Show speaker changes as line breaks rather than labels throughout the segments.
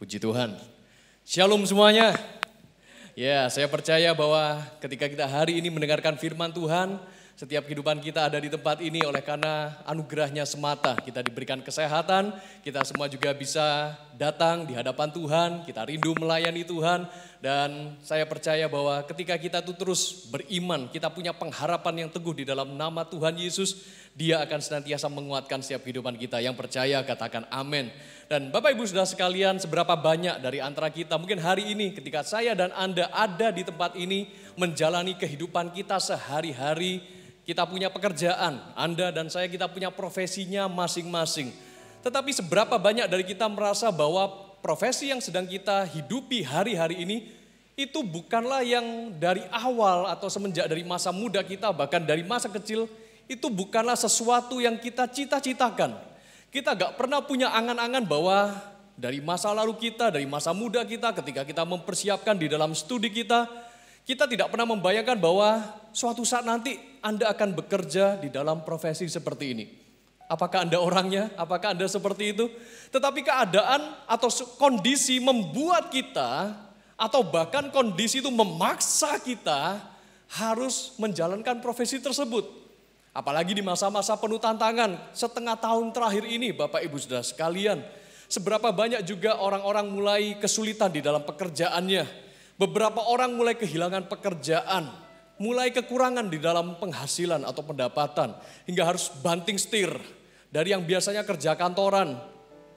Puji Tuhan. Shalom semuanya. Ya, saya percaya bahwa ketika kita hari ini mendengarkan firman Tuhan, setiap kehidupan kita ada di tempat ini oleh karena anugerahnya semata. Kita diberikan kesehatan, kita semua juga bisa datang di hadapan Tuhan, kita rindu melayani Tuhan. Dan saya percaya bahwa ketika kita tuh terus beriman, kita punya pengharapan yang teguh di dalam nama Tuhan Yesus, Dia akan senantiasa menguatkan setiap kehidupan kita. Yang percaya katakan amin. Dan Bapak Ibu Saudara sekalian, seberapa banyak dari antara kita mungkin hari ini ketika saya dan Anda ada di tempat ini menjalani kehidupan kita sehari-hari, kita punya pekerjaan, Anda dan saya kita punya profesinya masing-masing. Tetapi seberapa banyak dari kita merasa bahwa profesi yang sedang kita hidupi hari-hari ini itu bukanlah yang dari awal atau semenjak dari masa muda kita, bahkan dari masa kecil, itu bukanlah sesuatu yang kita cita-citakan. Kita gak pernah punya angan-angan bahwa dari masa lalu kita, dari masa muda kita, ketika kita mempersiapkan di dalam studi kita tidak pernah membayangkan bahwa suatu saat nanti Anda akan bekerja di dalam profesi seperti ini. Apakah Anda orangnya? Apakah Anda seperti itu? Tetapi keadaan atau kondisi membuat kita, atau bahkan kondisi itu memaksa kita harus menjalankan profesi tersebut. Apalagi di masa-masa penuh tantangan, setengah tahun terakhir ini Bapak Ibu Saudara sekalian, seberapa banyak juga orang-orang mulai kesulitan di dalam pekerjaannya. Beberapa orang mulai kehilangan pekerjaan, mulai kekurangan di dalam penghasilan atau pendapatan, hingga harus banting setir dari yang biasanya kerja kantoran,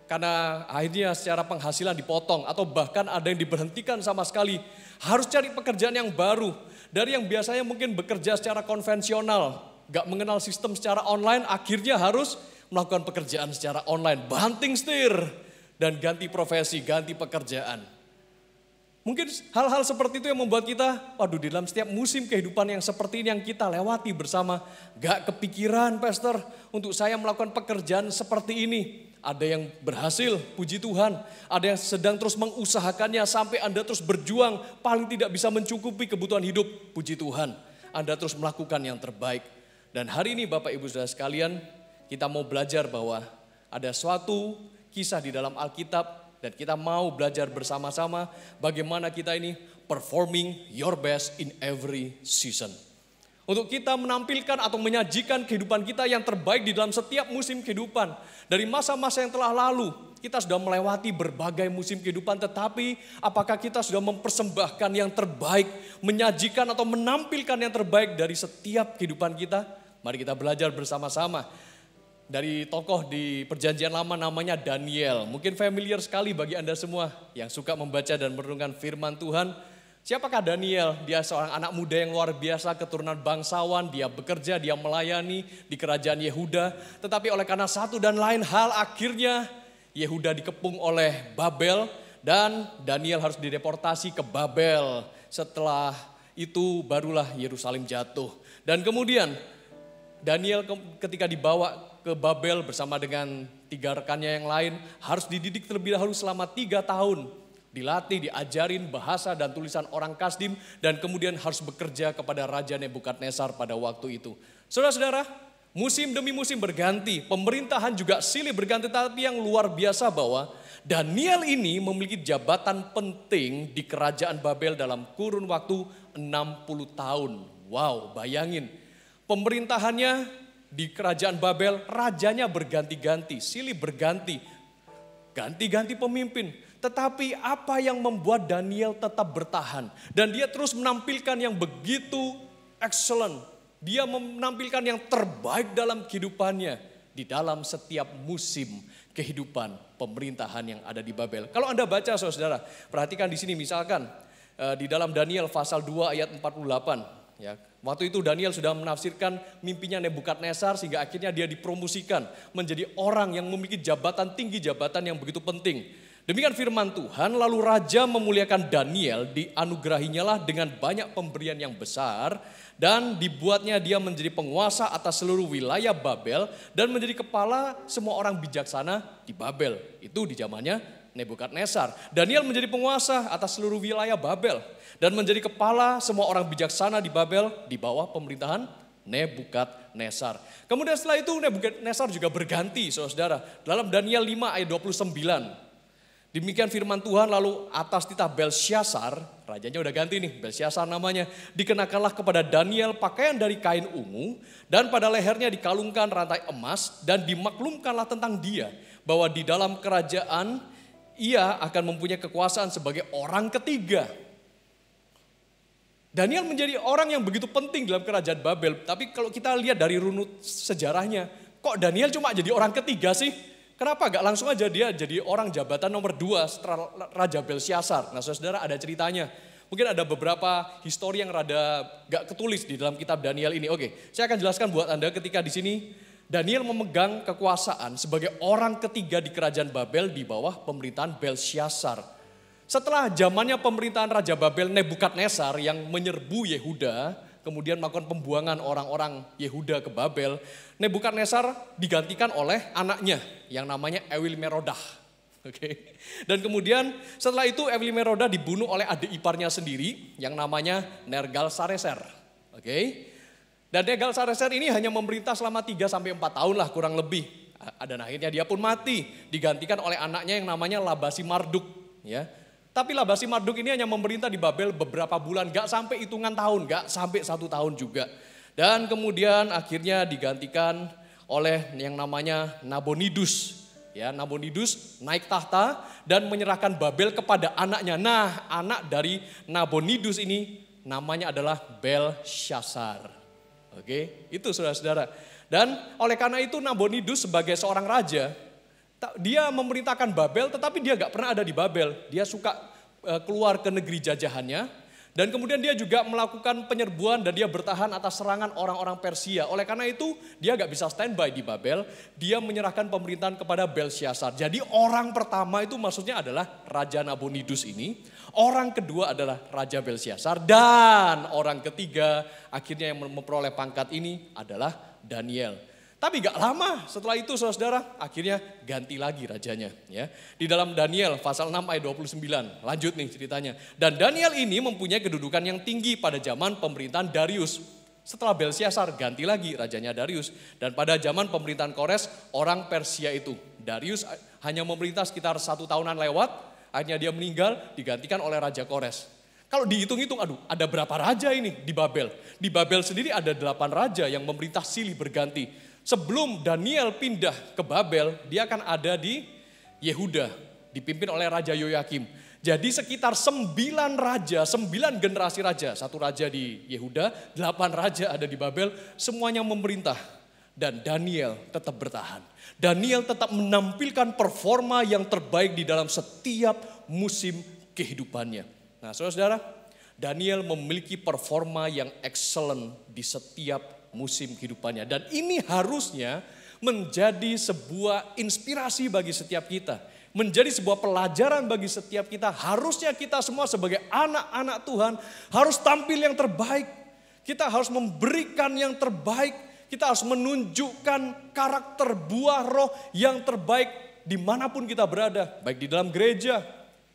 karena akhirnya secara penghasilan dipotong atau bahkan ada yang diberhentikan sama sekali, harus cari pekerjaan yang baru. Dari yang biasanya mungkin bekerja secara konvensional, gak mengenal sistem secara online, akhirnya harus melakukan pekerjaan secara online, banting setir dan ganti profesi, ganti pekerjaan. Mungkin hal-hal seperti itu yang membuat kita, waduh di dalam setiap musim kehidupan yang seperti ini yang kita lewati bersama, gak kepikiran pastor untuk saya melakukan pekerjaan seperti ini. Ada yang berhasil, puji Tuhan. Ada yang sedang terus mengusahakannya sampai Anda terus berjuang, paling tidak bisa mencukupi kebutuhan hidup, puji Tuhan. Anda terus melakukan yang terbaik. Dan hari ini Bapak Ibu Saudara sekalian, kita mau belajar bahwa ada suatu kisah di dalam Alkitab, dan kita mau belajar bersama-sama bagaimana kita ini performing your best in every season. Untuk kita menampilkan atau menyajikan kehidupan kita yang terbaik di dalam setiap musim kehidupan. Dari masa-masa yang telah lalu, kita sudah melewati berbagai musim kehidupan, tetapi apakah kita sudah mempersembahkan yang terbaik, menyajikan atau menampilkan yang terbaik dari setiap kehidupan kita? Mari kita belajar bersama-sama. Dari tokoh di Perjanjian Lama namanya Daniel. Mungkin familiar sekali bagi Anda semua yang suka membaca dan merenungkan firman Tuhan. Siapakah Daniel? Dia seorang anak muda yang luar biasa, keturunan bangsawan. Dia bekerja, dia melayani di kerajaan Yehuda. Tetapi oleh karena satu dan lain hal, akhirnya Yehuda dikepung oleh Babel. Dan Daniel harus dideportasi ke Babel. Setelah itu barulah Yerusalem jatuh. Dan kemudian Daniel ketika dibawa ke Babel bersama dengan 3 rekannya yang lain, harus dididik terlebih dahulu selama 3 tahun. Dilatih, diajarin bahasa dan tulisan orang Kasdim, dan kemudian harus bekerja kepada Raja Nebukadnezar pada waktu itu. Saudara-saudara, musim demi musim berganti, pemerintahan juga silih berganti, tapi yang luar biasa bahwa Daniel ini memiliki jabatan penting di kerajaan Babel dalam kurun waktu 60 tahun. Wow, bayangin. Pemerintahannya di kerajaan Babel, rajanya berganti-ganti, silih berganti, ganti-ganti pemimpin. Tetapi apa yang membuat Daniel tetap bertahan? Dan dia terus menampilkan yang begitu excellent. Dia menampilkan yang terbaik dalam kehidupannya di dalam setiap musim kehidupan pemerintahan yang ada di Babel. Kalau Anda baca saudara, perhatikan di sini misalkan di dalam Daniel pasal 2 ayat 48. Ya, waktu itu Daniel sudah menafsirkan mimpinya Nebukadnezar sehingga akhirnya dia dipromosikan menjadi orang yang memiliki jabatan tinggi, jabatan yang begitu penting. Demikian firman Tuhan, lalu raja memuliakan Daniel, dianugerahinya lah dengan banyak pemberian yang besar dan dibuatnya dia menjadi penguasa atas seluruh wilayah Babel dan menjadi kepala semua orang bijaksana di Babel. Itu di zamannya Nebukadnezar. Daniel menjadi penguasa atas seluruh wilayah Babel dan menjadi kepala semua orang bijaksana di Babel di bawah pemerintahan Nebukadnezar. Kemudian setelah itu Nebukadnezar juga berganti, saudara-saudara. Dalam Daniel 5 ayat 29. Demikian firman Tuhan, lalu atas titah Belsyazar, rajanya udah ganti nih, Belsyazar namanya, dikenakanlah kepada Daniel pakaian dari kain ungu, dan pada lehernya dikalungkan rantai emas, dan dimaklumkanlah tentang dia, bahwa di dalam kerajaan ia akan mempunyai kekuasaan sebagai orang ketiga. Daniel menjadi orang yang begitu penting dalam kerajaan Babel, tapi kalau kita lihat dari runut sejarahnya, kok Daniel cuma jadi orang ketiga sih? Kenapa gak langsung aja dia jadi orang jabatan nomor 2 setelah Raja Belsyazar? Nah saudara, ada ceritanya. Mungkin ada beberapa histori yang rada gak ketulis di dalam kitab Daniel ini. Oke, saya akan jelaskan buat Anda ketika di sini Daniel memegang kekuasaan sebagai orang ketiga di kerajaan Babel di bawah pemerintahan Belsyazar. Setelah zamannya pemerintahan Raja Babel Nebukadnezar yang menyerbu Yehuda, kemudian melakukan pembuangan orang-orang Yehuda ke Babel, Nebukadnezar digantikan oleh anaknya yang namanya Ewil-Merodah. Oke. Dan kemudian setelah itu Ewil-Merodah dibunuh oleh adik iparnya sendiri yang namanya Nergal-Sareser. Oke. Dan Nergal-Sareser ini hanya memerintah selama 3 sampai 4 tahun lah kurang lebih. Dan akhirnya dia pun mati, digantikan oleh anaknya yang namanya Labasi-Marduk, ya. Tapi Labasi-Marduk ini hanya memerintah di Babel beberapa bulan, gak sampai hitungan tahun, gak sampai 1 tahun juga. Dan kemudian akhirnya digantikan oleh yang namanya Nabonidus. Ya, Nabonidus naik tahta dan menyerahkan Babel kepada anaknya. Nah, anak dari Nabonidus ini namanya adalah Belsyazar. Oke, itu saudara-saudara. Dan oleh karena itu Nabonidus sebagai seorang raja, dia memerintahkan Babel, tetapi dia gak pernah ada di Babel. Dia suka keluar ke negeri jajahannya. Dan kemudian dia juga melakukan penyerbuan dan dia bertahan atas serangan orang-orang Persia. Oleh karena itu dia gak bisa standby di Babel. Dia menyerahkan pemerintahan kepada Belsyazar. Jadi orang pertama itu maksudnya adalah Raja Nabonidus ini. Orang kedua adalah Raja Belsyazar. Dan orang ketiga akhirnya yang memperoleh pangkat ini adalah Daniel. Tapi gak lama setelah itu saudara, akhirnya ganti lagi rajanya. Ya. Di dalam Daniel pasal 6 ayat 29, lanjut nih ceritanya. Dan Daniel ini mempunyai kedudukan yang tinggi pada zaman pemerintahan Darius. Setelah Belsyazar ganti lagi rajanya Darius. Dan pada zaman pemerintahan Kores, orang Persia itu. Darius hanya memerintah sekitar 1 tahunan lewat, akhirnya dia meninggal digantikan oleh Raja Kores. Kalau dihitung-hitung, ada berapa raja ini di Babel? Di Babel sendiri ada 8 raja yang memerintah silih berganti. Sebelum Daniel pindah ke Babel, dia akan ada di Yehuda, dipimpin oleh Raja Yoyakim. Jadi sekitar 9 raja, 9 generasi raja. 1 raja di Yehuda, 8 raja ada di Babel, semuanya memerintah. Dan Daniel tetap bertahan. Daniel tetap menampilkan performa yang terbaik di dalam setiap musim kehidupannya. Nah saudara-saudara, Daniel memiliki performa yang excellent di setiap musim kehidupannya. Dan ini harusnya menjadi sebuah inspirasi bagi setiap kita. Menjadi sebuah pelajaran bagi setiap kita. Harusnya kita semua sebagai anak-anak Tuhan harus tampil yang terbaik. Kita harus memberikan yang terbaik. Kita harus menunjukkan karakter buah roh yang terbaik dimanapun kita berada. Baik di dalam gereja,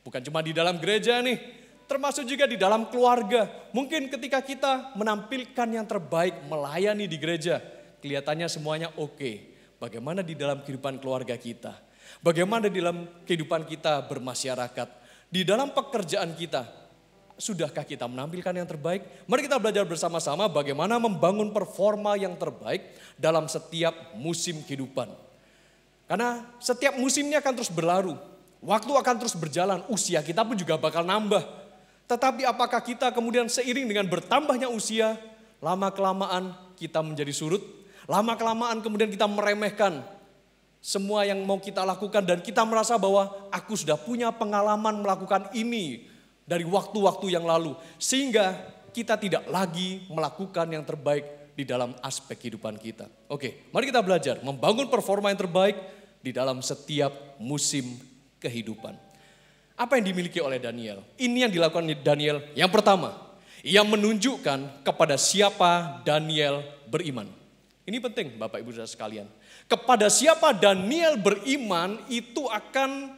bukan cuma di dalam gereja nih. Termasuk juga di dalam keluarga. Mungkin ketika kita menampilkan yang terbaik, melayani di gereja, kelihatannya semuanya oke. Bagaimana di dalam kehidupan keluarga kita? Bagaimana di dalam kehidupan kita bermasyarakat? Di dalam pekerjaan kita, sudahkah kita menampilkan yang terbaik? Mari kita belajar bersama-sama bagaimana membangun performa yang terbaik dalam setiap musim kehidupan. Karena setiap musimnya akan terus berlalu. Waktu akan terus berjalan, usia kita pun juga bakal nambah. Tetapi apakah kita kemudian seiring dengan bertambahnya usia, lama-kelamaan kita menjadi surut, lama-kelamaan kemudian kita meremehkan semua yang mau kita lakukan dan kita merasa bahwa aku sudah punya pengalaman melakukan ini dari waktu-waktu yang lalu. Sehingga kita tidak lagi melakukan yang terbaik di dalam aspek kehidupan kita. Oke, mari kita belajar membangun performa yang terbaik di dalam setiap musim kehidupan. Apa yang dimiliki oleh Daniel? Ini yang dilakukan Daniel. Yang pertama, ia menunjukkan kepada siapa Daniel beriman. Ini penting Bapak Ibu Saudara sekalian. Kepada siapa Daniel beriman itu akan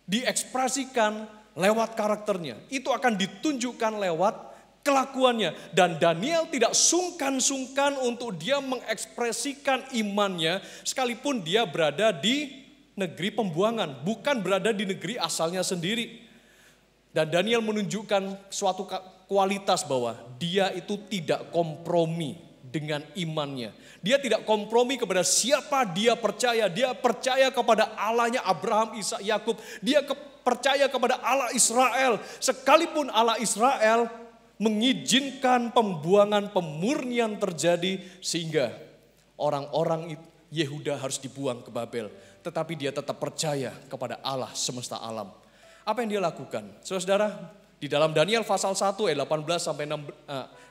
diekspresikan lewat karakternya. Itu akan ditunjukkan lewat kelakuannya. Dan Daniel tidak sungkan-sungkan untuk dia mengekspresikan imannya sekalipun dia berada di negeri pembuangan, bukan berada di negeri asalnya sendiri. Dan Daniel menunjukkan suatu kualitas bahwa dia itu tidak kompromi dengan imannya. Dia tidak kompromi kepada siapa dia percaya kepada Allahnya Abraham, Ishak, Yakub. Dia percaya kepada Allah Israel, sekalipun Allah Israel mengizinkan pembuangan, pemurnian terjadi sehingga orang-orang Yehuda harus dibuang ke Babel. Tetapi dia tetap percaya kepada Allah semesta alam. Apa yang dia lakukan? Saudara, di dalam Daniel pasal 1 ayat 18 sampai 6,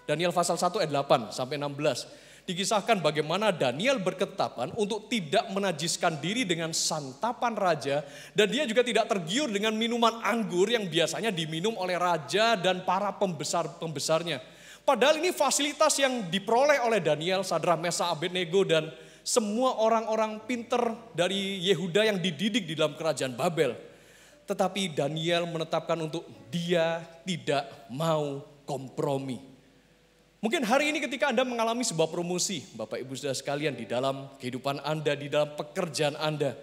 Daniel pasal 1 ayat 8 sampai 16 dikisahkan bagaimana Daniel berketetapan untuk tidak menajiskan diri dengan santapan raja, dan dia juga tidak tergiur dengan minuman anggur yang biasanya diminum oleh raja dan para pembesarnya. Padahal ini fasilitas yang diperoleh oleh Daniel, Sadrah, Mesak, Abednego dan semua orang-orang pinter dari Yehuda yang dididik di dalam kerajaan Babel. Tetapi Daniel menetapkan untuk dia tidak mau kompromi. Mungkin hari ini ketika Anda mengalami sebuah promosi, Bapak Ibu Saudara sekalian, di dalam kehidupan Anda, di dalam pekerjaan Anda.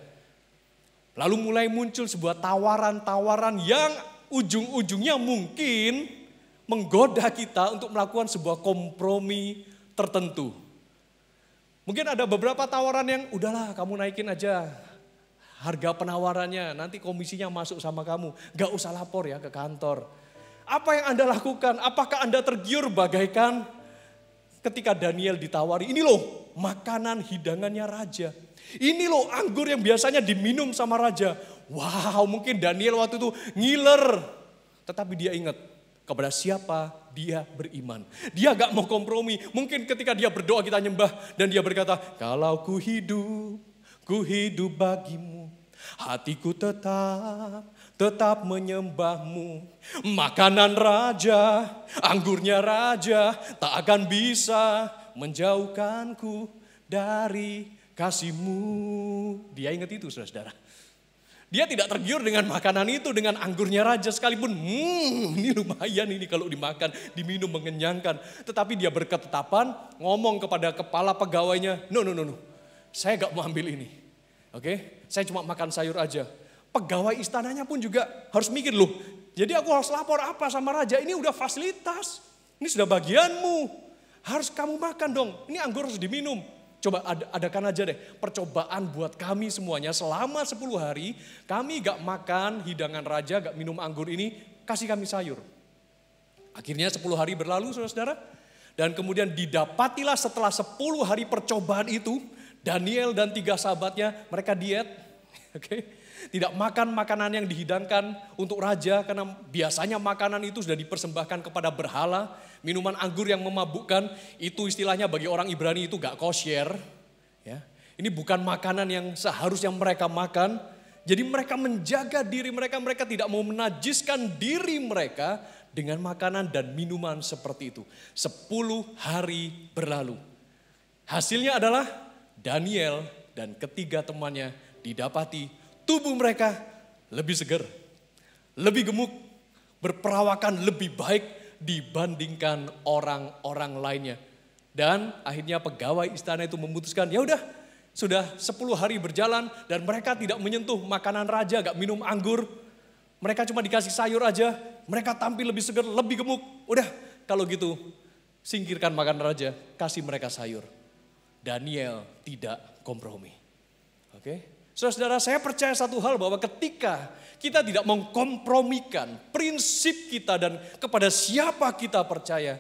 Lalu mulai muncul sebuah tawaran-tawaran yang ujung-ujungnya mungkin menggoda kita untuk melakukan sebuah kompromi tertentu. Mungkin ada beberapa tawaran yang udahlah kamu naikin aja harga penawarannya, nanti komisinya masuk sama kamu. Gak usah lapor ya ke kantor. Apa yang Anda lakukan? Apakah Anda tergiur bagaikan ketika Daniel ditawari, ini loh makanan hidangannya raja. Ini loh anggur yang biasanya diminum sama raja. Wow, mungkin Daniel waktu itu ngiler. Tetapi dia ingat kepada siapa dia beriman. Dia gak mau kompromi. Mungkin ketika dia berdoa kita nyembah dan dia berkata, kalau ku hidup bagimu. Hatiku tetap menyembahmu. Makanan raja, anggurnya raja tak akan bisa menjauhkanku dari kasihmu. Dia ingat itu saudara-saudara. Dia tidak tergiur dengan makanan itu, dengan anggurnya raja sekalipun. Ini lumayan ini kalau dimakan, diminum mengenyangkan. Tetapi dia berketetapan ngomong kepada kepala pegawainya, no. Saya gak mau ambil ini. Oke, saya cuma makan sayur aja. Pegawai istananya pun juga harus mikir loh. Jadi aku harus lapor apa sama raja? Ini udah fasilitas. Ini sudah bagianmu. Harus kamu makan dong. Ini anggur harus diminum. Coba adakan aja deh percobaan buat kami semuanya. Selama 10 hari kami gak makan hidangan raja, gak minum anggur ini. Kasih kami sayur. Akhirnya 10 hari berlalu saudara-saudara. Dan kemudian didapatilah setelah 10 hari percobaan itu. Daniel dan 3 sahabatnya mereka diet. Oke. Tidak makan makanan yang dihidangkan untuk raja karena biasanya makanan itu sudah dipersembahkan kepada berhala. Minuman anggur yang memabukkan itu istilahnya bagi orang Ibrani itu gak kosher. Ya. Ini bukan makanan yang seharusnya mereka makan. Jadi mereka menjaga diri mereka tidak mau menajiskan diri mereka dengan makanan dan minuman seperti itu. 10 hari berlalu. Hasilnya adalah Daniel dan ketiga temannya didapati tubuh mereka lebih segar, lebih gemuk, berperawakan lebih baik dibandingkan orang-orang lainnya. Dan akhirnya pegawai istana itu memutuskan, ya udah sudah 10 hari berjalan dan mereka tidak menyentuh makanan raja, gak minum anggur. Mereka cuma dikasih sayur aja, mereka tampil lebih segar, lebih gemuk. Udah kalau gitu singkirkan makanan raja, kasih mereka sayur. Daniel tidak kompromi. Oke? Saudara, saya percaya satu hal bahwa ketika kita tidak mengkompromikan prinsip kita dan kepada siapa kita percaya,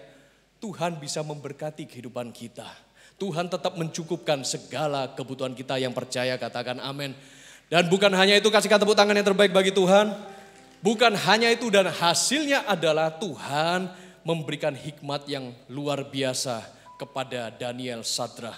Tuhan bisa memberkati kehidupan kita. Tuhan tetap mencukupkan segala kebutuhan kita yang percaya, katakan amin. Dan bukan hanya itu, kasihkan tepuk tangan yang terbaik bagi Tuhan. Bukan hanya itu dan hasilnya adalah Tuhan memberikan hikmat yang luar biasa kepada Daniel, Sadrah,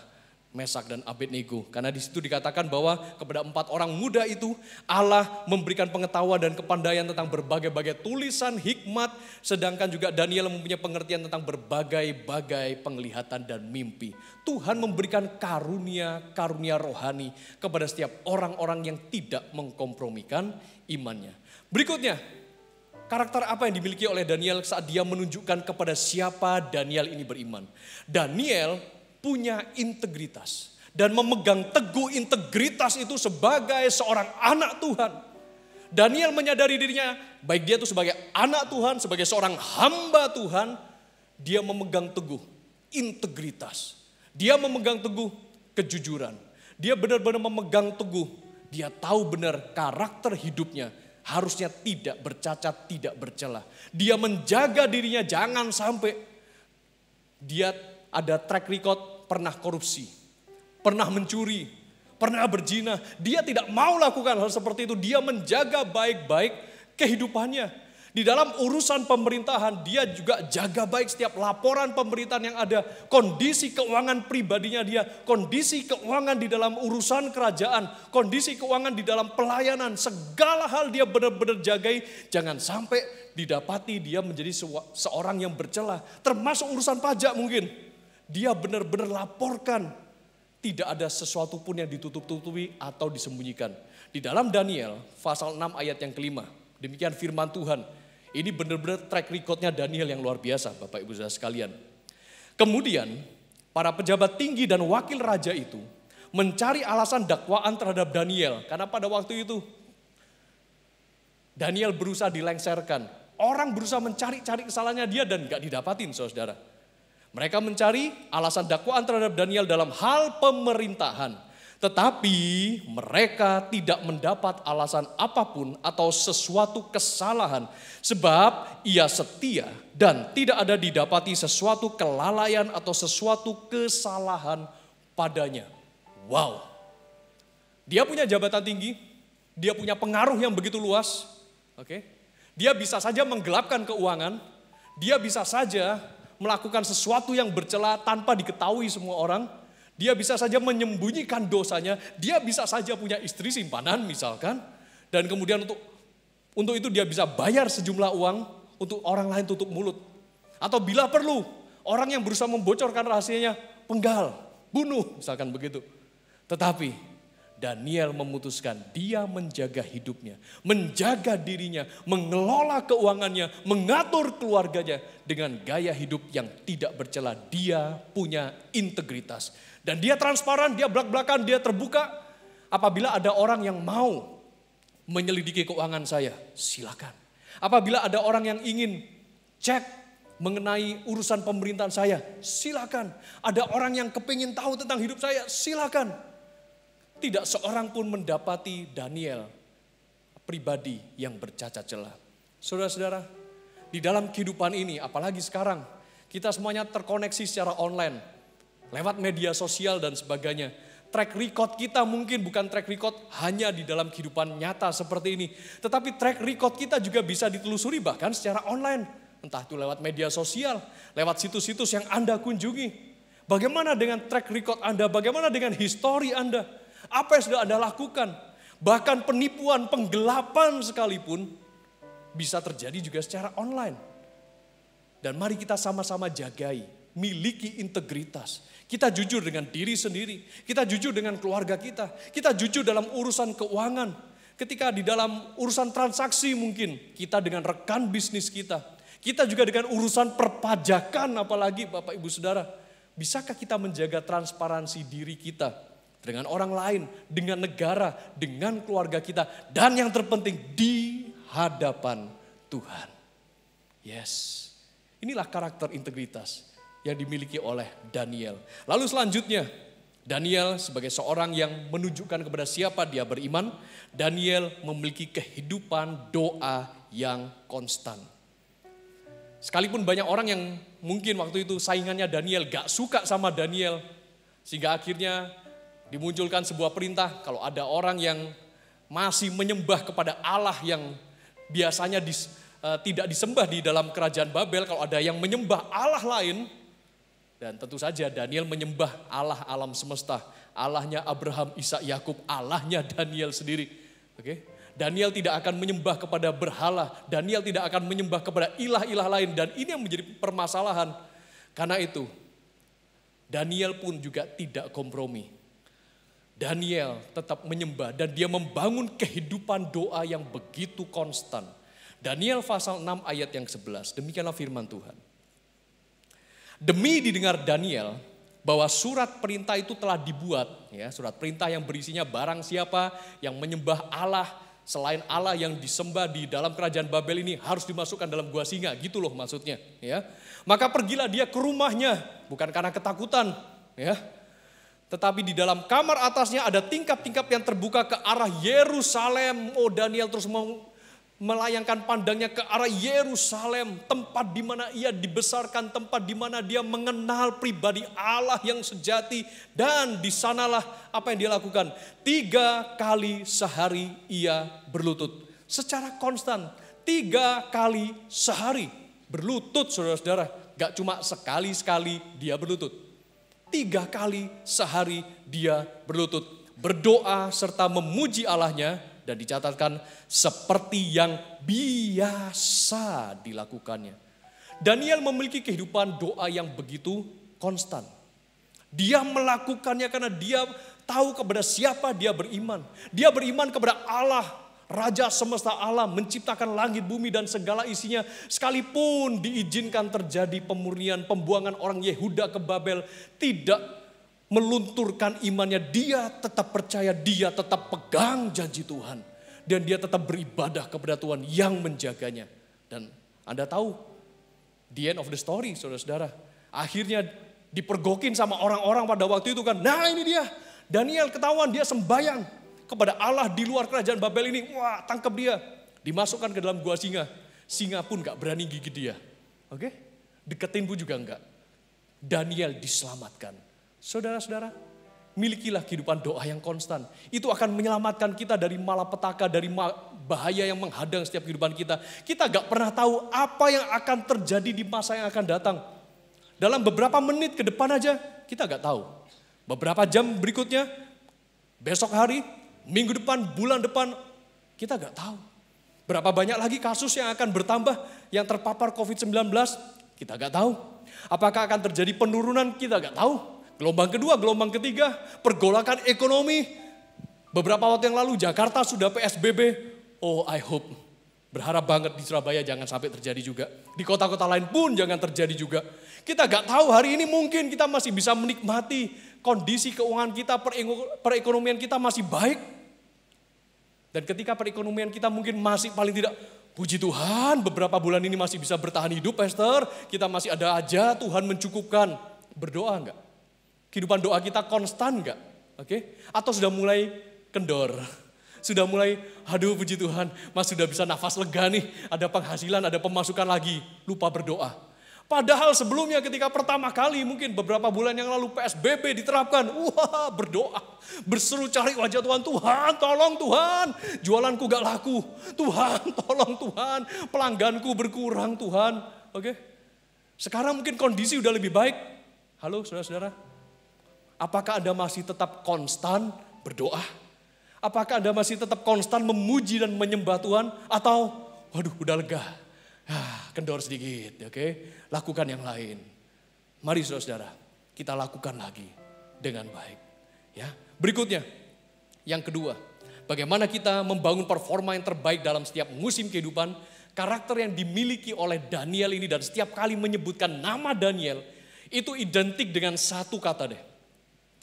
Mesak dan Abednego. Karena di situ dikatakan bahwa kepada 4 orang muda itu Allah memberikan pengetahuan dan kepandaian tentang berbagai-bagai tulisan hikmat. Sedangkan juga Daniel mempunyai pengertian tentang berbagai-bagai penglihatan dan mimpi. Tuhan memberikan karunia rohani kepada setiap orang-orang yang tidak mengkompromikan imannya. Berikutnya, Karakter apa yang dimiliki oleh Daniel saat dia menunjukkan kepada siapa Daniel ini beriman? Daniel punya integritas dan memegang teguh integritas itu sebagai seorang anak Tuhan. Daniel menyadari dirinya, baik dia itu sebagai anak Tuhan, sebagai seorang hamba Tuhan, dia memegang teguh integritas. Dia memegang teguh kejujuran. Dia benar-benar memegang teguh. Dia tahu benar karakter hidupnya harusnya tidak bercacat, tidak bercela. Dia menjaga dirinya jangan sampai dia ada track record pernah korupsi, pernah mencuri, pernah berzina. Dia tidak mau lakukan hal seperti itu. Dia menjaga baik-baik kehidupannya. Di dalam urusan pemerintahan, dia juga jaga baik setiap laporan pemerintahan yang ada. Kondisi keuangan pribadinya dia, kondisi keuangan di dalam urusan kerajaan, kondisi keuangan di dalam pelayanan. Segala hal dia benar-benar jagai. Jangan sampai didapati dia menjadi seorang yang bercela. Termasuk urusan pajak mungkin. Dia benar-benar laporkan. Tidak ada sesuatu pun yang ditutup-tutupi atau disembunyikan. Di dalam Daniel pasal 6 ayat yang kelima. Demikian firman Tuhan. Ini benar-benar track recordnya Daniel yang luar biasa, Bapak Ibu Saudara sekalian. Kemudian para pejabat tinggi dan wakil raja itu mencari alasan dakwaan terhadap Daniel. Karena pada waktu itu Daniel berusaha dilengsarkan. Orang berusaha mencari-cari kesalahannya dia dan gak didapatin, saudara. Mereka mencari alasan dakwaan terhadap Daniel dalam hal pemerintahan. Tetapi mereka tidak mendapat alasan apapun atau sesuatu kesalahan. Sebab ia setia dan tidak ada didapati sesuatu kelalaian atau sesuatu kesalahan padanya. Wow. Dia punya jabatan tinggi, dia punya pengaruh yang begitu luas. Oke. Dia bisa saja menggelapkan keuangan, dia bisa saja melakukan sesuatu yang bercela tanpa diketahui semua orang. Dia bisa saja menyembunyikan dosanya, dia bisa saja punya istri simpanan misalkan. Dan kemudian untuk itu dia bisa bayar sejumlah uang untuk orang lain tutup mulut. Atau bila perlu, orang yang berusaha membocorkan rahasianya, penggal, bunuh misalkan begitu. Tetapi Daniel memutuskan dia menjaga hidupnya, menjaga dirinya, mengelola keuangannya, mengatur keluarganya dengan gaya hidup yang tidak bercela. Dia punya integritas. Dan dia transparan, dia belak-belakan, dia terbuka. Apabila ada orang yang mau menyelidiki keuangan saya, silakan. Apabila ada orang yang ingin cek mengenai urusan pemerintahan saya, silakan. Ada orang yang kepingin tahu tentang hidup saya, silakan. Tidak seorang pun mendapati Daniel pribadi yang bercacat celah. Saudara-saudara, di dalam kehidupan ini, apalagi sekarang, kita semuanya terkoneksi secara online. Lewat media sosial dan sebagainya. Track record kita mungkin bukan track record hanya di dalam kehidupan nyata seperti ini. Tetapi track record kita juga bisa ditelusuri bahkan secara online. Entah itu lewat media sosial, lewat situs-situs yang Anda kunjungi. Bagaimana dengan track record Anda, bagaimana dengan histori Anda? Apa yang sudah Anda lakukan? Bahkan penipuan, penggelapan sekalipun bisa terjadi juga secara online. Dan mari kita sama-sama jagai, miliki integritas. Kita jujur dengan diri sendiri, kita jujur dengan keluarga kita jujur dalam urusan keuangan. Ketika di dalam urusan transaksi mungkin, kita dengan rekan bisnis kita juga dengan urusan perpajakan apalagi Bapak Ibu Saudara. Bisakah kita menjaga transparansi diri kita dengan orang lain, dengan negara, dengan keluarga kita. Dan yang terpenting di hadapan Tuhan. Yes, inilah karakter integritas yang dimiliki oleh Daniel. Lalu selanjutnya, Daniel sebagai seorang yang menunjukkan kepada siapa dia beriman, Daniel memiliki kehidupan doa yang konstan. Sekalipun banyak orang yang mungkin waktu itu saingannya Daniel gak suka sama Daniel, sehingga akhirnya dimunculkan sebuah perintah kalau ada orang yang masih menyembah kepada Allah yang biasanya tidak disembah di dalam kerajaan Babel, kalau ada yang menyembah Allah lain. Dan tentu saja Daniel menyembah Allah alam semesta. Allahnya Abraham, Ishak, Yakub, Allahnya Daniel sendiri. Oke? Daniel tidak akan menyembah kepada berhala. Daniel tidak akan menyembah kepada ilah-ilah lain. Dan ini yang menjadi permasalahan. Karena itu, Daniel pun juga tidak kompromi. Daniel tetap menyembah dan dia membangun kehidupan doa yang begitu konstan. Daniel pasal 6 ayat yang ke-11, demikianlah firman Tuhan. Demi didengar Daniel bahwa surat perintah itu telah dibuat, ya, surat perintah yang berisinya barang siapa yang menyembah Allah selain Allah yang disembah di dalam kerajaan Babel ini harus dimasukkan dalam gua singa, gitu loh maksudnya, ya. Maka pergilah dia ke rumahnya, bukan karena ketakutan, ya. Tetapi di dalam kamar atasnya ada tingkap-tingkap yang terbuka ke arah Yerusalem. Oh, Daniel terus melayangkan pandangnya ke arah Yerusalem, tempat di mana ia dibesarkan, tempat di mana dia mengenal pribadi Allah yang sejati, dan di sanalah apa yang dia lakukan? 3 kali sehari ia berlutut secara konstan. 3 kali sehari berlutut, saudara-saudara. Gak cuma sekali-sekali dia berlutut. 3 kali sehari dia berlutut, berdoa serta memuji Allahnya. Dan dicatatkan seperti yang biasa dilakukannya. Daniel memiliki kehidupan doa yang begitu konstan. Dia melakukannya karena dia tahu kepada siapa dia beriman. Dia beriman kepada Allah, Raja semesta alam, menciptakan langit, bumi dan segala isinya. Sekalipun diizinkan terjadi pemurnian, pembuangan orang Yehuda ke Babel, tidak melunturkan imannya, dia tetap percaya, dia tetap pegang janji Tuhan. Dan dia tetap beribadah kepada Tuhan yang menjaganya. Dan Anda tahu, the end of the story, saudara-saudara. Akhirnya dipergokin sama orang-orang pada waktu itu kan. Nah ini dia, Daniel ketahuan dia sembahyang kepada Allah di luar kerajaan Babel ini. Wah, tangkap dia. Dimasukkan ke dalam gua singa. Singa pun gak berani gigit dia. Oke? Deketin pun juga enggak. Daniel diselamatkan. Saudara-saudara, milikilah kehidupan doa yang konstan. Itu akan menyelamatkan kita dari malapetaka, dari bahaya yang menghadang setiap kehidupan kita. Kita gak pernah tahu apa yang akan terjadi di masa yang akan datang. Dalam beberapa menit ke depan aja, kita gak tahu. Beberapa jam berikutnya, besok hari, minggu depan, bulan depan, kita gak tahu. Berapa banyak lagi kasus yang akan bertambah, yang terpapar COVID-19, kita gak tahu. Apakah akan terjadi penurunan, kita gak tahu. Gelombang kedua, gelombang ketiga, pergolakan ekonomi. Beberapa waktu yang lalu Jakarta sudah PSBB. Oh, I hope. Berharap banget di Surabaya jangan sampai terjadi juga. Di kota-kota lain pun jangan terjadi juga. Kita gak tahu hari ini mungkin kita masih bisa menikmati kondisi keuangan kita, perekonomian kita masih baik. Dan ketika perekonomian kita mungkin masih paling tidak, puji Tuhan beberapa bulan ini masih bisa bertahan hidup, Pastor. Kita masih ada aja, Tuhan mencukupkan. Berdoa enggak? Kehidupan doa kita konstan enggak? Oke? Atau sudah mulai kendor? Sudah mulai, aduh puji Tuhan, Mas sudah bisa nafas lega nih, ada penghasilan, ada pemasukan lagi, lupa berdoa. Padahal sebelumnya ketika pertama kali mungkin beberapa bulan yang lalu PSBB diterapkan, wah berdoa, berseru cari wajah Tuhan, Tuhan tolong Tuhan, jualanku gak laku, Tuhan tolong Tuhan, pelangganku berkurang Tuhan. Oke? Sekarang mungkin kondisi udah lebih baik. Halo saudara-saudara. Apakah Anda masih tetap konstan berdoa? Apakah Anda masih tetap konstan memuji dan menyembah Tuhan? Atau, waduh udah lega, kendor sedikit, oke? Lakukan yang lain. Mari saudara-saudara, kita lakukan lagi dengan baik. Ya, berikutnya, yang kedua, bagaimana kita membangun performa yang terbaik dalam setiap musim kehidupan. Karakter yang dimiliki oleh Daniel ini dan setiap kali menyebutkan nama Daniel, itu identik dengan satu kata deh.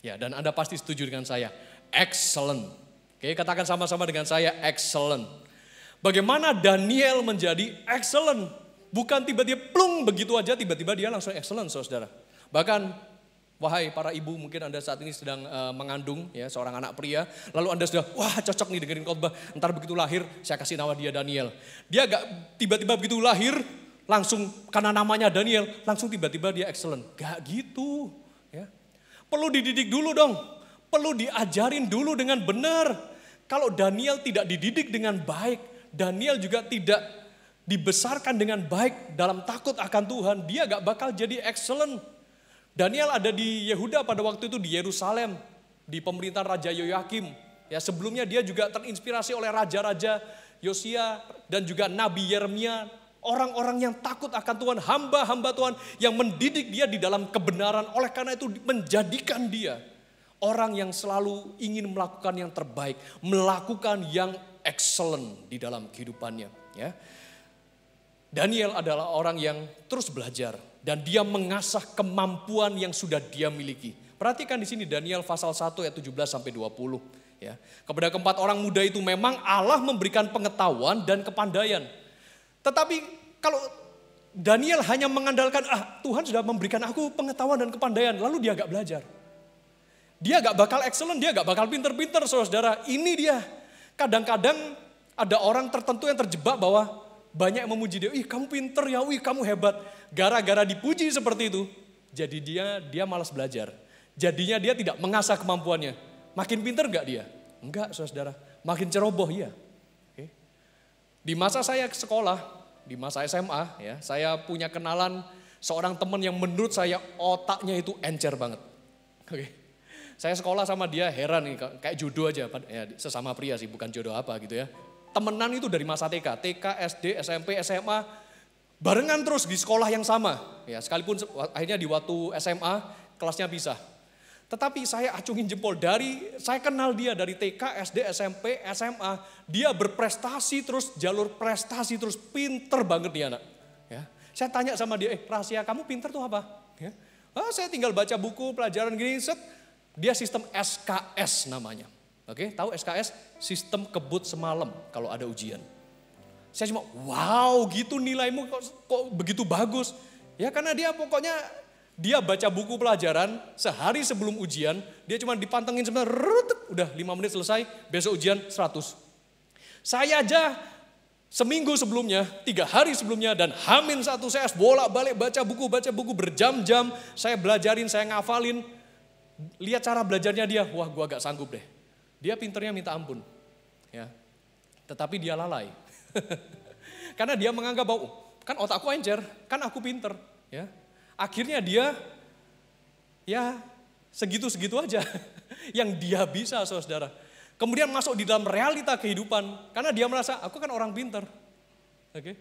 Ya, dan Anda pasti setuju dengan saya, excellent. Oke, katakan sama-sama dengan saya, excellent. Bagaimana Daniel menjadi excellent? Bukan tiba-tiba plung begitu aja, tiba-tiba dia langsung excellent, saudara. Bahkan, wahai para ibu, mungkin Anda saat ini sedang mengandung ya seorang anak pria. Lalu Anda sudah, wah cocok nih dengerin khotbah. Ntar begitu lahir, saya kasih nama dia Daniel. Dia gak tiba-tiba begitu lahir, langsung karena namanya Daniel, langsung tiba-tiba dia excellent. Gak gitu. Ya. Perlu dididik dulu dong. Perlu diajarin dulu dengan benar. Kalau Daniel tidak dididik dengan baik, Daniel juga tidak dibesarkan dengan baik dalam takut akan Tuhan, dia gak bakal jadi excellent. Daniel ada di Yehuda pada waktu itu di Yerusalem, di pemerintahan Raja Yoyakim. Ya, sebelumnya dia juga terinspirasi oleh raja-raja Yosia dan juga Nabi Yeremia. Orang-orang yang takut akan Tuhan, hamba-hamba Tuhan yang mendidik dia di dalam kebenaran. Oleh karena itu menjadikan dia orang yang selalu ingin melakukan yang terbaik, melakukan yang excellent di dalam kehidupannya. Ya. Daniel adalah orang yang terus belajar dan dia mengasah kemampuan yang sudah dia miliki. Perhatikan di sini Daniel pasal 1 ayat 17 sampai 20 ya. Kepada keempat orang muda itu memang Allah memberikan pengetahuan dan kepandaian. Tetapi kalau Daniel hanya mengandalkan Tuhan sudah memberikan aku pengetahuan dan kepandaian, lalu dia gak belajar. Dia gak bakal excellent, dia gak bakal pinter-pinter saudara. Ini dia. Kadang-kadang ada orang tertentu yang terjebak bahwa banyak yang memuji dia, kamu pinter ya, kamu hebat. Gara-gara dipuji seperti itu, jadi dia malas belajar. Jadinya dia tidak mengasah kemampuannya. Makin pinter gak dia? Enggak saudara, makin ceroboh iya. Oke. Di masa saya sekolah, di masa SMA, ya, saya punya kenalan seorang teman yang menurut saya otaknya itu encer banget. Oke. Saya sekolah sama dia heran nih, kayak jodoh aja, ya, sesama pria sih, bukan jodoh apa gitu ya. Temenan itu dari masa TK, SD, SMP, SMA, barengan terus di sekolah yang sama. Ya, sekalipun akhirnya di waktu SMA kelasnya pisah. Tetapi saya acungin jempol saya kenal dia dari TK, SD, SMP, SMA. Dia berprestasi terus, jalur prestasi terus, pinter banget dia anak. Ya, saya tanya sama dia, rahasia kamu pinter tuh apa? Ya, saya tinggal baca buku, pelajaran gini, dia sistem SKS namanya. Oke, tahu SKS? Sistem kebut semalam kalau ada ujian. Saya cuma, wow gitu nilaimu kok begitu bagus. Ya karena dia pokoknya, dia baca buku pelajaran sehari sebelum ujian, dia cuma dipantengin sebentar, udah 5 menit selesai, besok ujian 100. Saya aja seminggu sebelumnya, 3 hari sebelumnya, dan H-1 saya bolak-balik baca buku berjam-jam, saya belajarin, saya ngafalin. Lihat cara belajarnya dia, wah gua gak sanggup deh. Dia pinternya minta ampun, ya. Tetapi dia lalai, karena dia menganggap bahwa kan otakku encer, kan aku pinter, ya. Akhirnya dia, ya segitu-segitu aja yang dia bisa, saudara. Kemudian masuk di dalam realita kehidupan, karena dia merasa aku kan orang pinter, oke.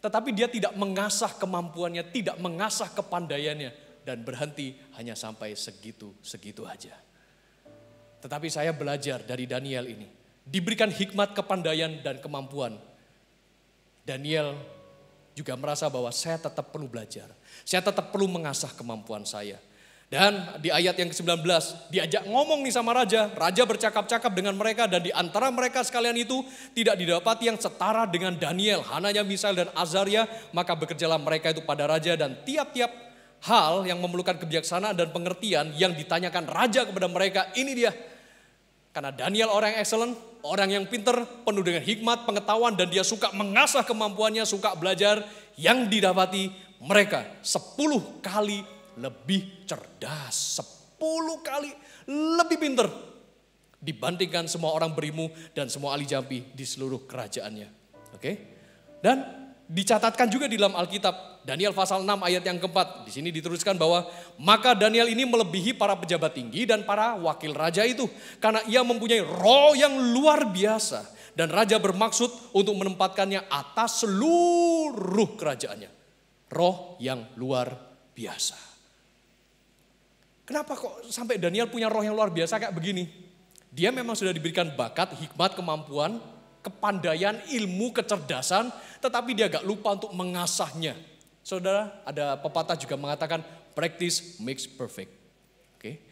Tetapi dia tidak mengasah kemampuannya, tidak mengasah kepandaiannya, dan berhenti hanya sampai segitu-segitu aja. Tetapi saya belajar dari Daniel ini. Diberikan hikmat, kepandaian, dan kemampuan. Daniel juga merasa bahwa saya tetap perlu belajar. Saya tetap perlu mengasah kemampuan saya. Dan di ayat yang ke-19, diajak ngomong nih sama raja. Raja bercakap-cakap dengan mereka dan di antara mereka sekalian itu tidak didapati yang setara dengan Daniel, Hananya, Misael, dan Azaria. Maka bekerjalah mereka itu pada raja dan tiap-tiap hal yang memerlukan kebijaksanaan dan pengertian yang ditanyakan raja kepada mereka, ini dia. Karena Daniel orang yang excellent, orang yang pinter, penuh dengan hikmat, pengetahuan, dan dia suka mengasah kemampuannya, suka belajar, yang didapati mereka 10 kali lebih cerdas, 10 kali lebih pinter dibandingkan semua orang berilmu dan semua ahli jampi di seluruh kerajaannya. Oke? Dan dicatatkan juga di dalam Alkitab, Daniel pasal 6 ayat yang keempat. Di sini dituliskan bahwa maka Daniel ini melebihi para pejabat tinggi dan para wakil raja itu. Karena ia mempunyai roh yang luar biasa. Dan raja bermaksud untuk menempatkannya atas seluruh kerajaannya. Roh yang luar biasa. Kenapa kok sampai Daniel punya roh yang luar biasa kayak begini? Dia memang sudah diberikan bakat, hikmat, kemampuan, kepandaian, ilmu, kecerdasan, tetapi dia gak lupa untuk mengasahnya. Saudara, ada pepatah juga mengatakan practice makes perfect. Oke.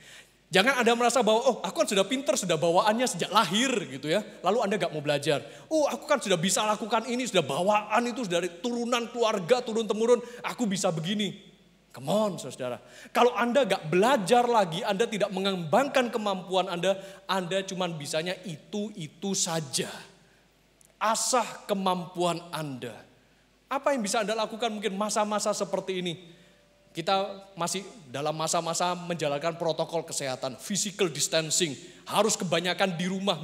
Jangan Anda merasa bahwa aku kan sudah pinter, sudah bawaannya sejak lahir gitu ya. Lalu Anda gak mau belajar. Aku kan sudah bisa lakukan ini, sudah bawaan itu dari turunan keluarga, turun-temurun, aku bisa begini. Come on saudara. Kalau Anda gak belajar lagi, Anda tidak mengembangkan kemampuan Anda cuma bisanya itu saja. Asah kemampuan Anda. Apa yang bisa Anda lakukan mungkin masa-masa seperti ini? Kita masih dalam masa-masa menjalankan protokol kesehatan, physical distancing. Harus kebanyakan di rumah,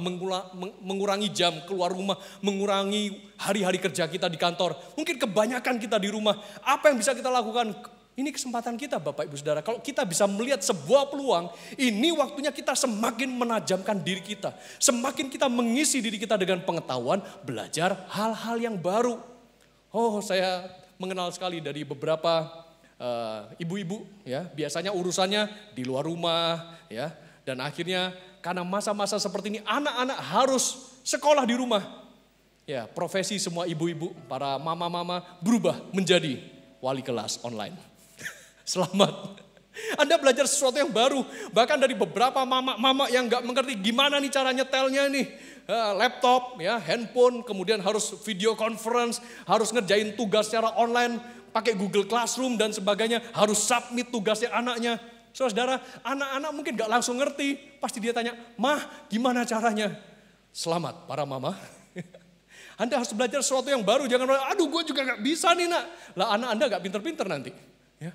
mengurangi jam keluar rumah, mengurangi hari-hari kerja kita di kantor. Mungkin kebanyakan kita di rumah. Apa yang bisa kita lakukan? Ini kesempatan kita Bapak Ibu Saudara. Kalau kita bisa melihat sebuah peluang, ini waktunya kita semakin menajamkan diri kita. Semakin kita mengisi diri kita dengan pengetahuan, belajar hal-hal yang baru. Saya mengenal sekali dari beberapa ibu-ibu ya, biasanya urusannya di luar rumah ya, dan akhirnya karena masa-masa seperti ini anak-anak harus sekolah di rumah. Ya, profesi semua ibu-ibu, para mama-mama berubah menjadi wali kelas online. Selamat. Anda belajar sesuatu yang baru. Bahkan dari beberapa mama-mama yang gak mengerti gimana nih cara nyetelnya nih. Laptop, ya, handphone, kemudian harus video conference, harus ngerjain tugas secara online, pakai Google Classroom dan sebagainya, harus submit tugasnya anaknya. Saudara, anak-anak mungkin gak langsung ngerti, pasti dia tanya, "Mah, gimana caranya?" Selamat para mama. Anda harus belajar sesuatu yang baru, jangan, "Aduh, gue juga gak bisa nih nak." Lah anak Anda gak pinter-pinter nanti. Ya.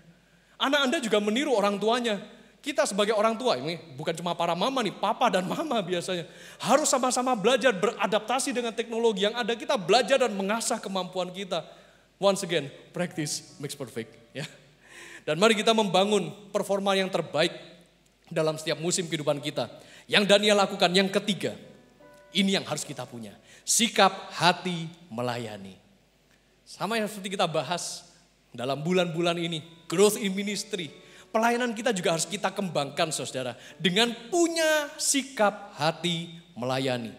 Anak Anda juga meniru orang tuanya. Kita sebagai orang tua, ini bukan cuma para mama nih, papa dan mama biasanya. Harus sama-sama belajar beradaptasi dengan teknologi yang ada. Kita belajar dan mengasah kemampuan kita. Once again, practice makes perfect. Ya. Dan mari kita membangun performa yang terbaik dalam setiap musim kehidupan kita. Yang Daniel lakukan, yang ketiga, ini yang harus kita punya. Sikap hati melayani. Sama yang seperti kita bahas dalam bulan-bulan ini, growth in ministry. Pelayanan kita juga harus kita kembangkan saudara. Dengan punya sikap hati melayani.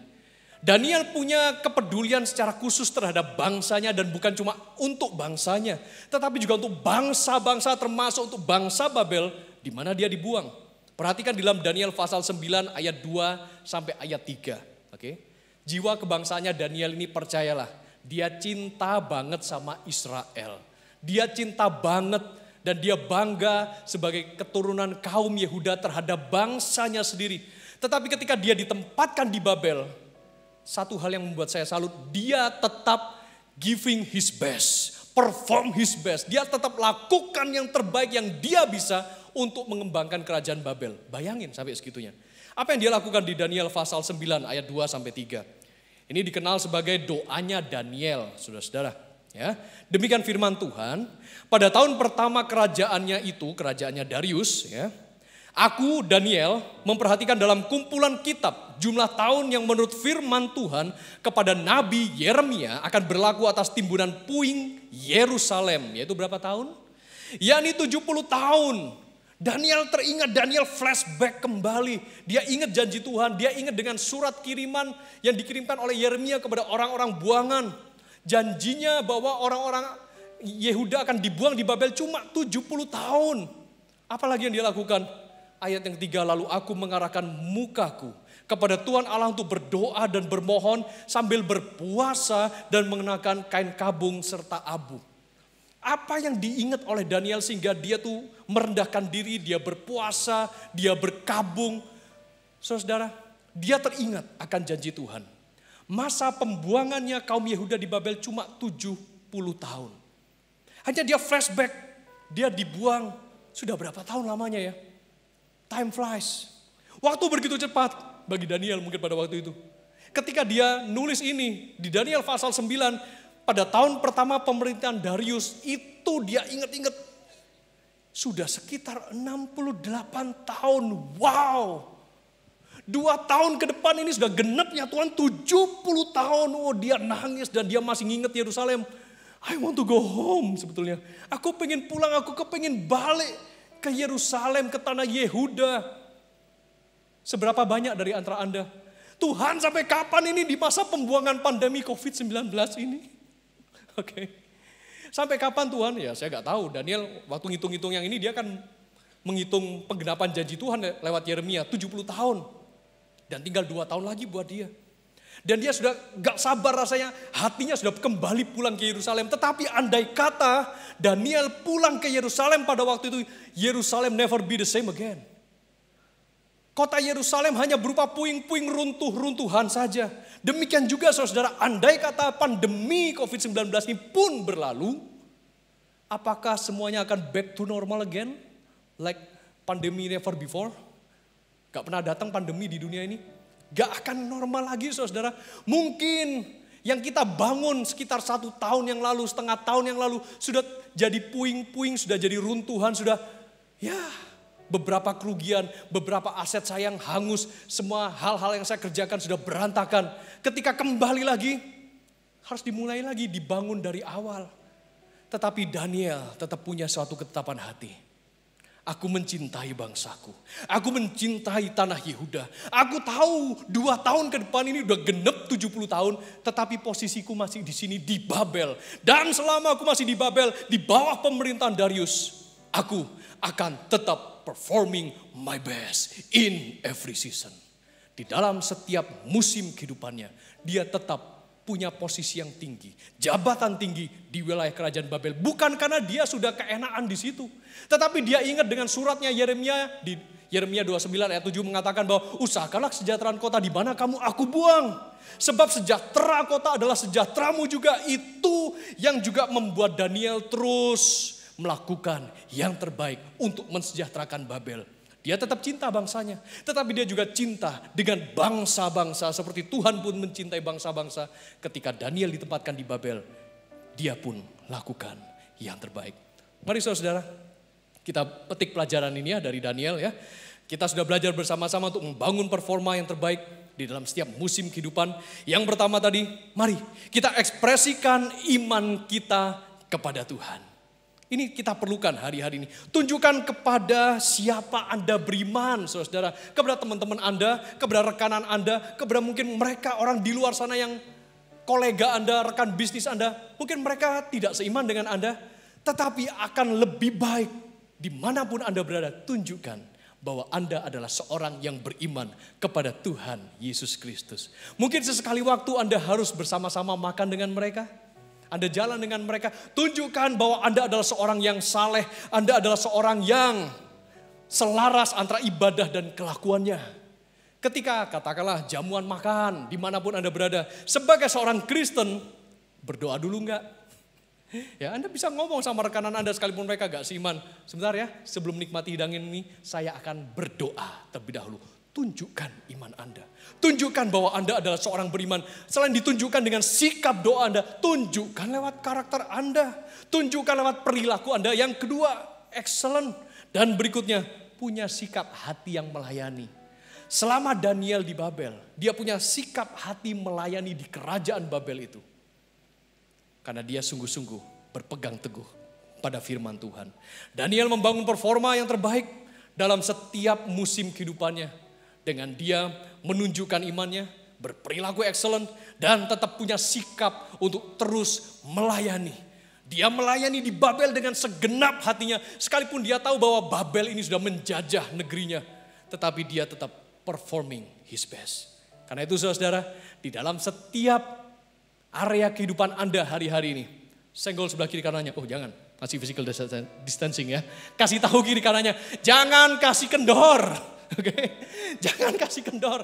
Daniel punya kepedulian secara khusus terhadap bangsanya dan bukan cuma untuk bangsanya. Tetapi juga untuk bangsa-bangsa termasuk untuk bangsa Babel di mana dia dibuang. Perhatikan di dalam Daniel pasal 9 ayat 2 sampai ayat 3. Oke. Jiwa kebangsanya Daniel ini percayalah. Dia cinta banget sama Israel. Dia cinta banget dan dia bangga sebagai keturunan kaum Yehuda terhadap bangsanya sendiri. Tetapi ketika dia ditempatkan di Babel, satu hal yang membuat saya salut, dia tetap giving his best, perform his best. Dia tetap lakukan yang terbaik yang dia bisa untuk mengembangkan kerajaan Babel. Bayangin sampai segitunya. Apa yang dia lakukan di Daniel pasal 9 ayat 2 sampai 3. Ini dikenal sebagai doanya Daniel, saudara-saudara. Ya, demikian firman Tuhan, pada tahun pertama kerajaannya itu, kerajaannya Darius, ya, aku Daniel memperhatikan dalam kumpulan kitab jumlah tahun yang menurut firman Tuhan kepada Nabi Yeremia akan berlaku atas timbunan puing Yerusalem, yaitu berapa tahun? Yakni 70 tahun. Daniel teringat, Daniel flashback kembali. Dia ingat janji Tuhan, dia ingat dengan surat kiriman yang dikirimkan oleh Yeremia kepada orang-orang buangan. Janjinya bahwa orang-orang Yehuda akan dibuang di Babel cuma 70 tahun. Apalagi yang dia lakukan? Ayat yang ketiga, lalu aku mengarahkan mukaku kepada Tuhan Allah untuk berdoa dan bermohon sambil berpuasa dan mengenakan kain kabung serta abu. Apa yang diingat oleh Daniel sehingga dia tuh merendahkan diri, dia berpuasa, dia berkabung. Saudara, dia teringat akan janji Tuhan. Masa pembuangannya kaum Yehuda di Babel cuma 70 tahun. Hanya dia flashback, dia dibuang sudah berapa tahun lamanya ya. Time flies. Waktu begitu cepat bagi Daniel mungkin pada waktu itu. Ketika dia nulis ini di Daniel pasal 9, pada tahun pertama pemerintahan Darius itu dia ingat-ingat sudah sekitar 68 tahun. Wow. 2 tahun ke depan ini sudah genapnya Tuhan 70 tahun. Oh, dia nangis dan dia masih nginget Yerusalem. I want to go home sebetulnya. Aku pengen pulang, aku kepengen balik ke Yerusalem, ke tanah Yehuda. Seberapa banyak dari antara Anda? Tuhan sampai kapan ini di masa pembuangan pandemi COVID-19 ini? Oke. Sampai kapan Tuhan? Ya saya gak tahu. Daniel waktu ngitung-ngitung yang ini dia kan menghitung penggenapan janji Tuhan lewat Yeremia 70 tahun. Dan tinggal 2 tahun lagi buat dia. Dan dia sudah gak sabar rasanya, hatinya sudah kembali pulang ke Yerusalem. Tetapi andai kata Daniel pulang ke Yerusalem pada waktu itu, Yerusalem never be the same again. Kota Yerusalem hanya berupa puing-puing runtuh-runtuhan saja. Demikian juga saudara, andai kata pandemi COVID-19 ini pun berlalu, apakah semuanya akan back to normal again? Like pandemi never before? Gak pernah datang pandemi di dunia ini. Gak akan normal lagi saudara. Mungkin yang kita bangun sekitar 1 tahun yang lalu, setengah tahun yang lalu, sudah jadi puing-puing, sudah jadi runtuhan, sudah ya beberapa kerugian, beberapa aset saya yang hangus, semua hal-hal yang saya kerjakan sudah berantakan. Ketika kembali lagi, harus dimulai lagi, dibangun dari awal. Tetapi Daniel tetap punya suatu ketetapan hati. Aku mencintai bangsaku. Aku mencintai tanah Yehuda. Aku tahu 2 tahun ke depan ini udah genep 70 tahun. Tetapi posisiku masih di sini di Babel. Dan selama aku masih di Babel, di bawah pemerintahan Darius, aku akan tetap performing my best in every season. Di dalam setiap musim kehidupannya, dia tetap punya posisi yang tinggi, jabatan tinggi di wilayah kerajaan Babel. Bukan karena dia sudah keenaan di situ. Tetapi dia ingat dengan suratnya Yeremia, di Yeremia 29 ayat 7 mengatakan bahwa usahakanlah kesejahteraan kota di mana kamu aku buang. Sebab sejahtera kota adalah sejahteramu juga. Itu yang juga membuat Daniel terus melakukan yang terbaik untuk mensejahterakan Babel. Dia tetap cinta bangsanya, tetapi dia juga cinta dengan bangsa-bangsa seperti Tuhan pun mencintai bangsa-bangsa. Ketika Daniel ditempatkan di Babel, dia pun lakukan yang terbaik. Mari saudara, kita petik pelajaran ini ya dari Daniel ya. Kita sudah belajar bersama-sama untuk membangun performa yang terbaik di dalam setiap musim kehidupan. Yang pertama tadi, mari kita ekspresikan iman kita kepada Tuhan. Ini kita perlukan hari-hari ini. Tunjukkan kepada siapa Anda beriman, saudara. Kepada teman-teman Anda, kepada rekanan Anda, kepada mungkin mereka orang di luar sana yang kolega Anda, rekan bisnis Anda. Mungkin mereka tidak seiman dengan Anda, tetapi akan lebih baik dimanapun Anda berada. Tunjukkan bahwa Anda adalah seorang yang beriman kepada Tuhan Yesus Kristus. Mungkin sesekali waktu Anda harus bersama-sama makan dengan mereka. Anda jalan dengan mereka, tunjukkan bahwa Anda adalah seorang yang saleh, Anda adalah seorang yang selaras antara ibadah dan kelakuannya. Ketika katakanlah jamuan makan, dimanapun Anda berada, sebagai seorang Kristen, berdoa dulu enggak? Ya, Anda bisa ngomong sama rekanan Anda sekalipun mereka gak seiman. Sebentar ya, sebelum nikmati hidangan ini, saya akan berdoa terlebih dahulu. Tunjukkan iman Anda. Tunjukkan bahwa Anda adalah seorang beriman. Selain ditunjukkan dengan sikap doa Anda, tunjukkan lewat karakter Anda. Tunjukkan lewat perilaku Anda. Yang kedua, excellent. Dan berikutnya, punya sikap hati yang melayani. Selama Daniel di Babel, dia punya sikap hati melayani di kerajaan Babel itu. Karena dia sungguh-sungguh berpegang teguh pada firman Tuhan. Daniel membangun performa yang terbaik dalam setiap musim kehidupannya. Dengan dia menunjukkan imannya, berperilaku excellent, dan tetap punya sikap untuk terus melayani. Dia melayani di Babel dengan segenap hatinya, sekalipun dia tahu bahwa Babel ini sudah menjajah negerinya. Tetapi dia tetap performing his best. Karena itu saudara, di dalam setiap area kehidupan Anda hari-hari ini, senggol sebelah kiri kanannya, oh jangan, masih physical distancing ya. Kasih tahu kiri kanannya, jangan kasih kendor. Oke, jangan kasih kendor.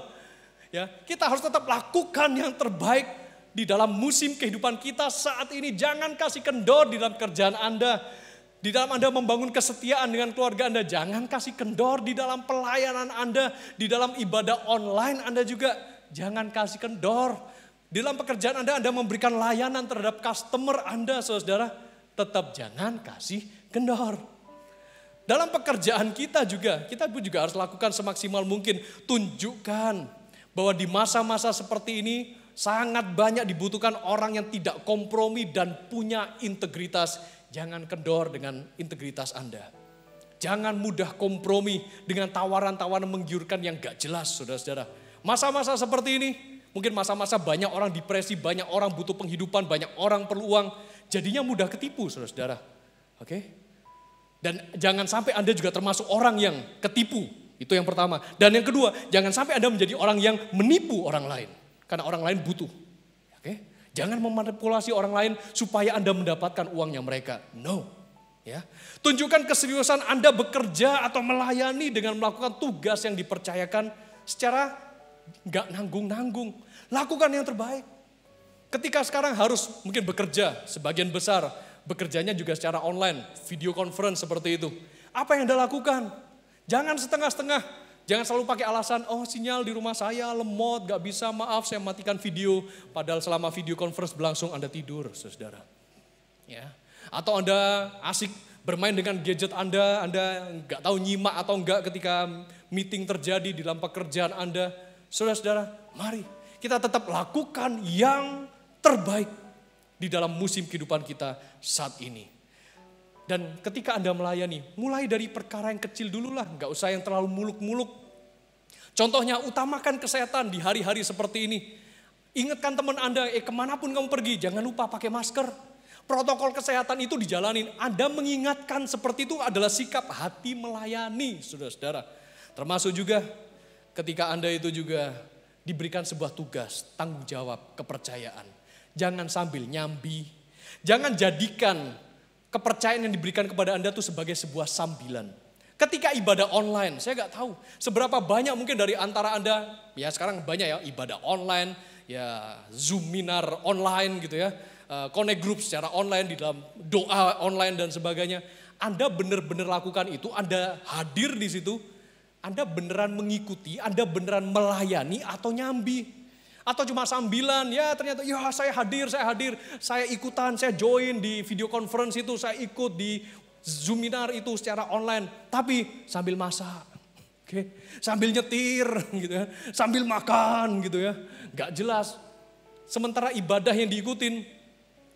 Ya, kita harus tetap lakukan yang terbaik di dalam musim kehidupan kita saat ini. Jangan kasih kendor di dalam kerjaan Anda. Di dalam Anda membangun kesetiaan dengan keluarga Anda. Jangan kasih kendor di dalam pelayanan Anda. Di dalam ibadah online Anda juga. Jangan kasih kendor. Di dalam pekerjaan Anda memberikan layanan terhadap customer Anda, saudara. Tetap jangan kasih kendor. Dalam pekerjaan kita juga harus lakukan semaksimal mungkin. Tunjukkan bahwa di masa-masa seperti ini sangat banyak dibutuhkan orang yang tidak kompromi dan punya integritas. Jangan kendor dengan integritas Anda. Jangan mudah kompromi dengan tawaran-tawaran menggiurkan yang gak jelas, saudara-saudara. Masa-masa seperti ini, mungkin masa-masa banyak orang depresi, banyak orang butuh penghidupan, banyak orang perlu uang. Jadinya mudah ketipu, saudara-saudara. Oke? Dan jangan sampai Anda juga termasuk orang yang ketipu. Itu yang pertama. Dan yang kedua, jangan sampai Anda menjadi orang yang menipu orang lain. Karena orang lain butuh. Oke? Jangan memanipulasi orang lain supaya Anda mendapatkan uangnya mereka. No. Ya. Tunjukkan keseriusan Anda bekerja atau melayani dengan melakukan tugas yang dipercayakan secara gak nanggung-nanggung. Lakukan yang terbaik. Ketika sekarang harus mungkin bekerja sebagian besar, bekerjanya juga secara online, video conference seperti itu. Apa yang Anda lakukan? Jangan setengah-setengah. Jangan selalu pakai alasan, oh sinyal di rumah saya lemot, gak bisa, maaf saya matikan video. Padahal selama video conference berlangsung Anda tidur, saudara. Ya. Atau Anda asik bermain dengan gadget Anda gak tahu nyimak atau enggak ketika meeting terjadi di dalam pekerjaan Anda. Saudara-saudara, mari kita tetap lakukan yang terbaik di dalam musim kehidupan kita saat ini. Dan ketika Anda melayani, mulai dari perkara yang kecil dulu lah, nggak usah yang terlalu muluk-muluk. Contohnya, utamakan kesehatan di hari-hari seperti ini. Ingatkan teman Anda, kemanapun kamu pergi, jangan lupa pakai masker. Protokol kesehatan itu dijalanin. Anda mengingatkan seperti itu adalah sikap hati melayani, saudara-saudara. Termasuk juga ketika Anda itu juga diberikan sebuah tugas, tanggung jawab, kepercayaan. Jangan sambil nyambi. Jangan jadikan kepercayaan yang diberikan kepada Anda itu sebagai sebuah sambilan. Ketika ibadah online, saya nggak tahu seberapa banyak mungkin dari antara Anda, ya sekarang banyak ya ibadah online, ya Zoom minar online gitu ya, connect group secara online di dalam doa online dan sebagainya. Anda benar-benar lakukan itu, Anda hadir di situ, Anda beneran mengikuti, Anda beneran melayani atau nyambi. Atau cuma sambilan, ya ternyata ya saya hadir, saya ikutan, saya join di video conference itu, saya ikut di Zoominar itu secara online. Tapi sambil masak, oke, sambil nyetir gitu ya, sambil makan gitu ya, gak jelas. Sementara ibadah yang diikutin,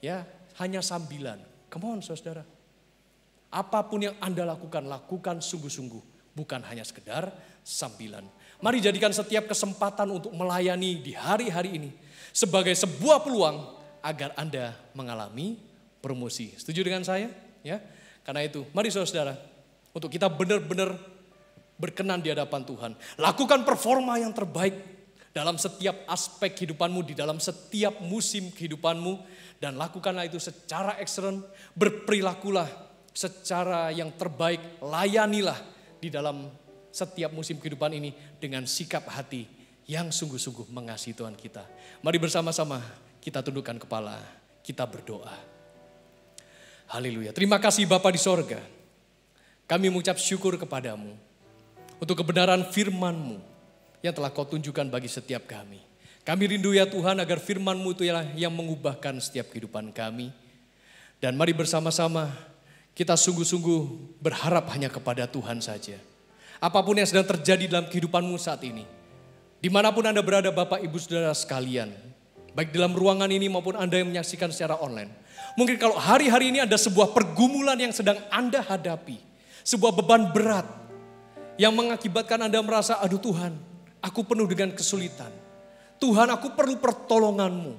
ya hanya sambilan. Come on saudara, apapun yang Anda lakukan, lakukan sungguh-sungguh, bukan hanya sekedar sambilan. Mari jadikan setiap kesempatan untuk melayani di hari-hari ini sebagai sebuah peluang agar Anda mengalami promosi. Setuju dengan saya? Ya. Karena itu, mari saudara, untuk kita benar-benar berkenan di hadapan Tuhan. Lakukan performa yang terbaik dalam setiap aspek kehidupanmu, di dalam setiap musim kehidupanmu. Dan lakukanlah itu secara excellent, berperilakulah secara yang terbaik, layanilah di dalam setiap musim kehidupan ini dengan sikap hati yang sungguh-sungguh mengasihi Tuhan kita. Mari bersama-sama kita tundukkan kepala, kita berdoa. Haleluya. Terima kasih Bapa di sorga. Kami mengucap syukur kepadamu untuk kebenaran firman-Mu yang telah Kau tunjukkan bagi setiap kami. Kami rindu ya Tuhan agar firman-Mu itu yang mengubahkan setiap kehidupan kami. Dan mari bersama-sama kita sungguh-sungguh berharap hanya kepada Tuhan saja. Apapun yang sedang terjadi dalam kehidupanmu saat ini, dimanapun Anda berada Bapak Ibu Saudara sekalian, baik dalam ruangan ini maupun Anda yang menyaksikan secara online. Mungkin kalau hari-hari ini ada sebuah pergumulan yang sedang Anda hadapi, sebuah beban berat yang mengakibatkan Anda merasa, aduh Tuhan, aku penuh dengan kesulitan. Tuhan, aku perlu pertolongan-Mu.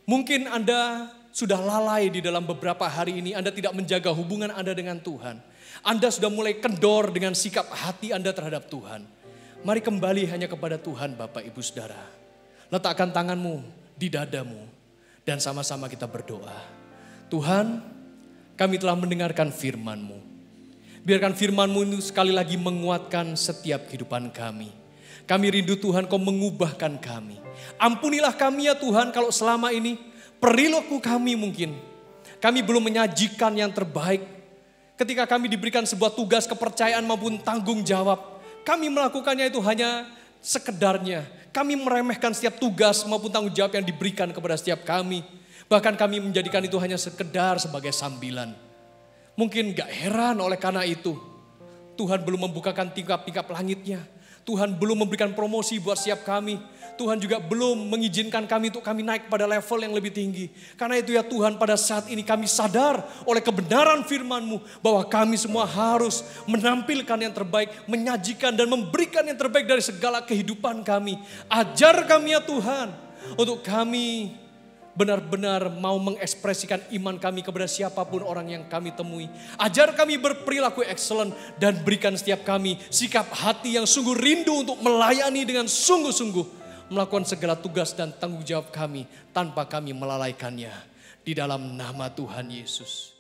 Mungkin Anda sudah lalai di dalam beberapa hari ini, Anda tidak menjaga hubungan Anda dengan Tuhan. Anda sudah mulai kendor dengan sikap hati Anda terhadap Tuhan. Mari kembali hanya kepada Tuhan Bapak Ibu Saudara. Letakkan tanganmu di dadamu dan sama-sama kita berdoa. Tuhan, kami telah mendengarkan firman-Mu. Biarkan firman-Mu itu sekali lagi menguatkan setiap kehidupan kami. Kami rindu Tuhan Kau mengubahkan kami. Ampunilah kami ya Tuhan kalau selama ini perilaku kami mungkin. Kami belum menyajikan yang terbaik. Ketika kami diberikan sebuah tugas kepercayaan maupun tanggung jawab, kami melakukannya itu hanya sekedarnya. Kami meremehkan setiap tugas maupun tanggung jawab yang diberikan kepada setiap kami. Bahkan kami menjadikan itu hanya sekedar sebagai sambilan. Mungkin gak heran oleh karena itu, Tuhan belum membukakan tingkap-tingkap langitnya. Tuhan belum memberikan promosi buat setiap kami. Tuhan juga belum mengizinkan kami untuk kami naik pada level yang lebih tinggi. Karena itu ya Tuhan, pada saat ini kami sadar oleh kebenaran firman-Mu bahwa kami semua harus menampilkan yang terbaik, menyajikan dan memberikan yang terbaik dari segala kehidupan kami. Ajar kami ya Tuhan, untuk kami benar-benar mau mengekspresikan iman kami kepada siapapun orang yang kami temui. Ajar kami berperilaku excellent dan berikan setiap kami sikap hati yang sungguh rindu untuk melayani dengan sungguh-sungguh. Melakukan segala tugas dan tanggung jawab kami tanpa kami melalaikannya. Di dalam nama Tuhan Yesus.